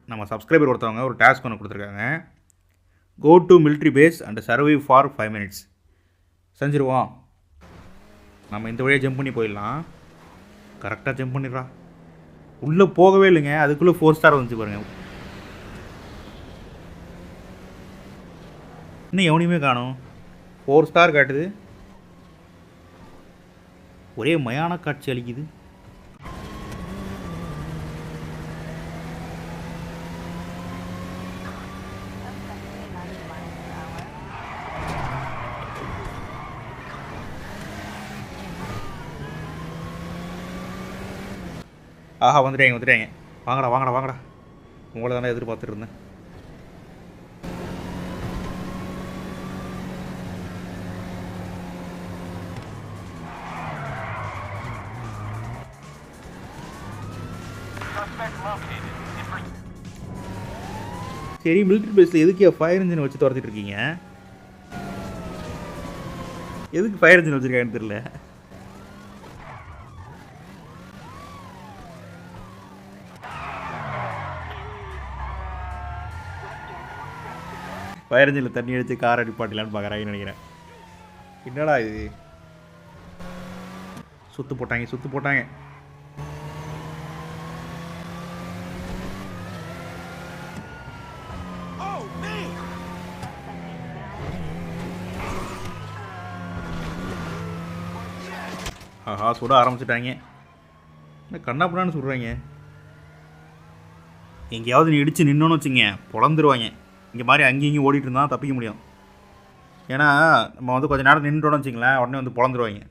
நம்ம சப்ஸ்கிரைபர் ஒருத்தவங்க ஒரு டாஸ்க் ஒன்று கொடுத்துருக்காங்க. Go to military base and survive for 5 minutes. செஞ்சுருவோம். நம்ம இந்த வழியாக ஜம்ப் பண்ணி போயிடலாம். கரெக்டாக ஜம்ப் பண்ணிடுறா. உள்ளே போகவே இல்லைங்க, அதுக்குள்ளே 4 ஸ்டார் வந்துச்சு பாருங்கள். இன்னும் எவனையுமே காணும். 4 ஸ்டார் காட்டுது. ஒரே மயான காட்சி அளிக்குது. ஆஹா, வந்துட்டாங்க. வாங்கடா. உங்களை தானே எதிர்பார்த்துட்டு இருந்தேன். சரி, மிலிட்ரி பேஸில் எதுக்கு ஃபயர் இன்ஜின் வச்சு துரத்திட்டு இருக்கீங்க? எதுக்கு ஃபயர் இன்ஜின் வச்சுருக்காங்கன்னு தெரியல. ஃபயர் இன்ஜினில் தண்ணி அடித்து கார் அடிப்பாட்டிலான்னு பார்க்குறாங்கன்னு நினைக்கிறேன். என்னடா இது? சுற்று போட்டாங்க. ஆஹா, சுட ஆரம்பிச்சிட்டாங்க. என்ன கண்ணாப்புடான்னு சொல்கிறாங்க. எங்கேயாவது நீ இடித்து நின்னோன்னு வச்சுங்க, பொழந்துருவாங்க. இங்கே மாதிரி அங்கேயும் ஓடிட்டு இருந்தால் தப்பிக்க முடியும். ஏன்னா நம்ம வந்து கொஞ்சம் நேரம் நின்றுட்டோன்னு வச்சிங்களேன், உடனே வந்து பொழந்துருவாங்க.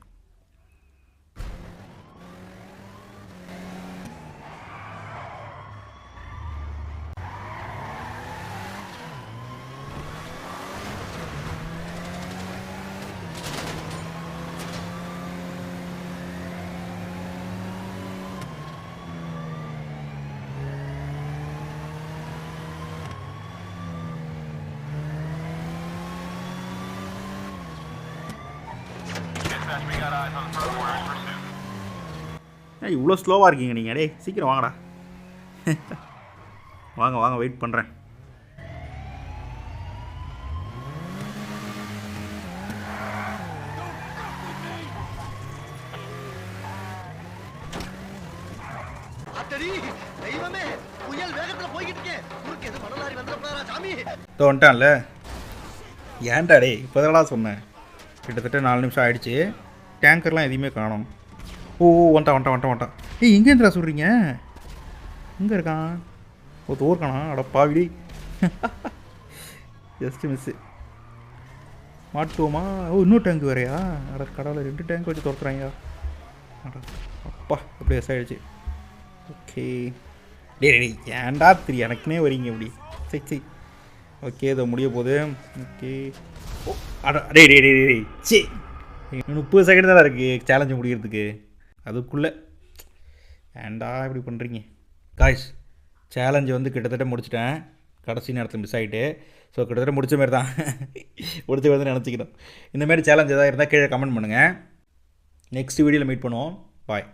இவ்வளோ ஸ்லோவாக இருக்கீங்க நீங்கள்? டே சீக்கிரம் வாங்கடா. வாங்க வெயிட் பண்ணுறேன். வந்துட்டான்ல. ஏன்டா டே இப்போதாடா சொன்னேன். கிட்டத்தட்ட 4 நிமிஷம் ஆகிடுச்சு. டேங்கர்லாம் எதுவுமே காணும். ஓ, வந்துட்டான். ஏய், எங்கேருந்துடா சொல்கிறீங்க? எங்கே இருக்கான்? தோற்கானா? அட பாவிடி. Just miss. மாட்டுவோமா? ஓ, இன்னொரு டேங்க் வேறையா? அட கடவுளை, 2 டேங்க் வச்சு துரத்துறாங்க. அட அப்பா, அப்படியே ஆகிடுச்சு. ஓகே. டே ஏன்டா எனக்குனே வரீங்க இப்படி? சரி. ஓகே, இதை முடிய போகுது. ஓகே. ஓ, அட டே சரி, 30 செகண்ட் தான் இருக்குது சேலஞ்சு முடிக்கிறதுக்கு. அதுக்குள்ளே ஏன்டா இப்படி பண்ணுறீங்க? காய்ஸ், சேலஞ்சு வந்து கிட்டத்தட்ட முடிச்சிட்டேன். கடைசி நேரத்தில் மிஸ் ஆகிட்டு. ஸோ கிட்டத்தட்ட முடிச்ச மாதிரி தான். முடிச்ச மாதிரி தான் நினச்சிக்கிறோம். இந்தமாரி சேலஞ்ச் எதாவது இருந்தால் கீழே கமெண்ட் பண்ணுங்கள். நெக்ஸ்ட் வீடியோவில் மீட் பண்ணுவோம். பாய்.